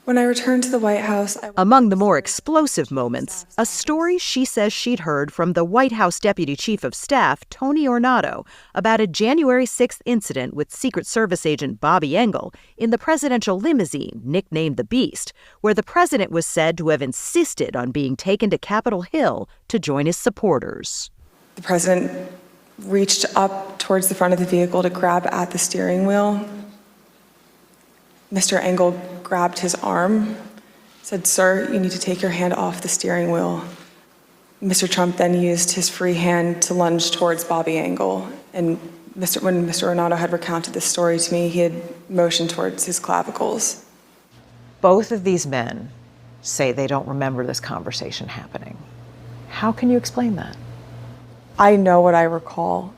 When I returned to the White House, Among the more explosive moments, a story she says she'd heard from the White House Deputy Chief of Staff, Tony Ornato, about a January 6th incident with Secret Service agent Bobby Engel in the presidential limousine, nicknamed the Beast, where the president was said to have insisted on being taken to Capitol Hill to join his supporters. the president reached up towards the front of the vehicle to grab at the steering wheel. Mr. Engel grabbed his arm, said, "Sir, you need to take your hand off the steering wheel." Mr. Trump then used his free hand to lunge towards Bobby Engel. And when Mr. Ornato had recounted this story to me, he had motioned towards his clavicles. Both of these men say they don't remember this conversation happening. How can you explain that? I know what I recall.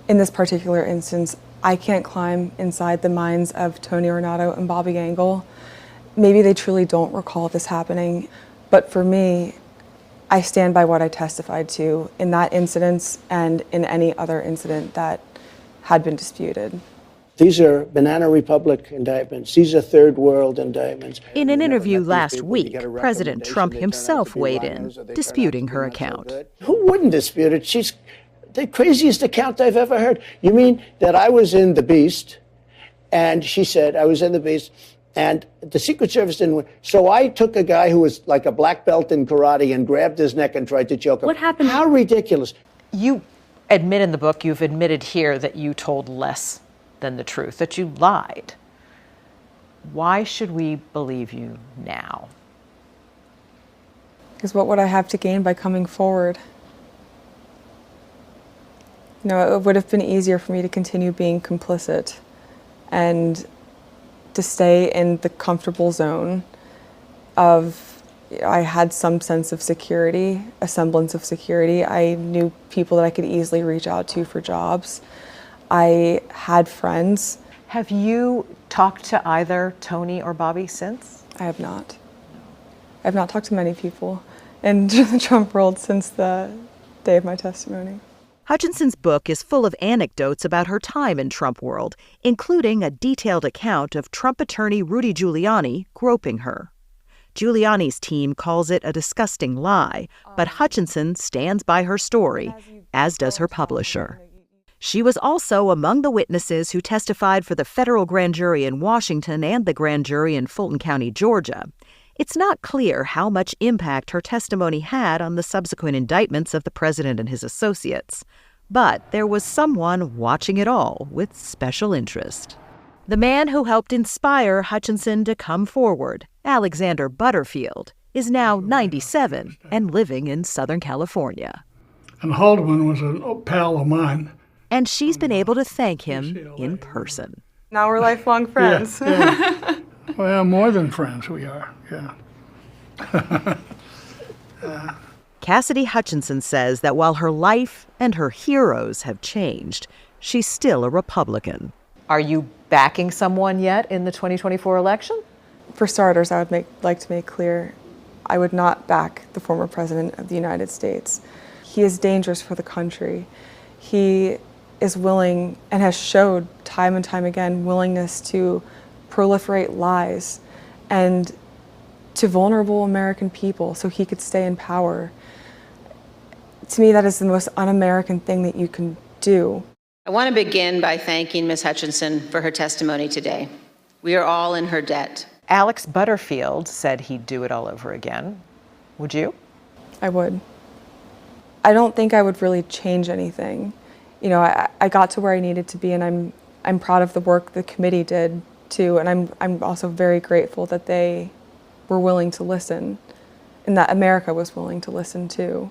In this particular instance, I can't climb inside the minds of Tony Ornato and Bobby Engel. Maybe they truly don't recall this happening, but for me, I stand by what I testified to in that incident and in any other incident that had been disputed. These are Banana Republic indictments. These are third world indictments. In an interview last week, President Trump himself weighed in, disputing her account. Who wouldn't dispute it? She's the craziest account I've ever heard. You mean that I was in the Beast, and she said I was in the Beast, and the Secret Service didn't win. So I took a guy who was like a black belt in karate and grabbed his neck and tried to choke him. What happened? How ridiculous. You admit in the book, you've admitted here that you told less than the truth, that you lied. Why should we believe you now? Because what would I have to gain by coming forward? You know, it would have been easier for me to continue being complicit and to stay in the comfortable zone of, I had some sense of security, a semblance of security. I knew people that I could easily reach out to for jobs. I had friends. Have you talked to either Tony or Bobby since? I have not. I have not talked to many people in the Trump world since the day of my testimony. Hutchinson's book is full of anecdotes about her time in Trump world, including a detailed account of Trump attorney Rudy Giuliani groping her. Giuliani's team calls it a disgusting lie, but Hutchinson stands by her story, as does her publisher. She was also among the witnesses who testified for the federal grand jury in Washington and the grand jury in Fulton County, Georgia. It's not clear how much impact her testimony had on the subsequent indictments of the president and his associates. But there was someone watching it all with special interest. The man who helped inspire Hutchinson to come forward, Alexander Butterfield, is now 97 and living in Southern California. And Haldeman was a pal of mine. And she's been able to thank him in person. Now we're lifelong friends. Yeah. Well, more than friends we are, yeah. Cassidy Hutchinson says that while her life and her heroes have changed, she's still a Republican. Are you backing someone yet in the 2024 election? For starters, I would like to make clear, I would not back the former president of the United States. He is dangerous for the country. He is willing and has showed time and time again willingness to proliferate lies and to vulnerable American people so he could stay in power. To me, that is the most un-American thing that you can do. I want to begin by thanking Ms. Hutchinson for her testimony today. We are all in her debt. Alex Butterfield said he'd do it all over again. Would you? I would. I don't think I would really change anything. You know, I got to where I needed to be, and I'm proud of the work the committee did too, and I'm also very grateful that they were willing to listen and that America was willing to listen too.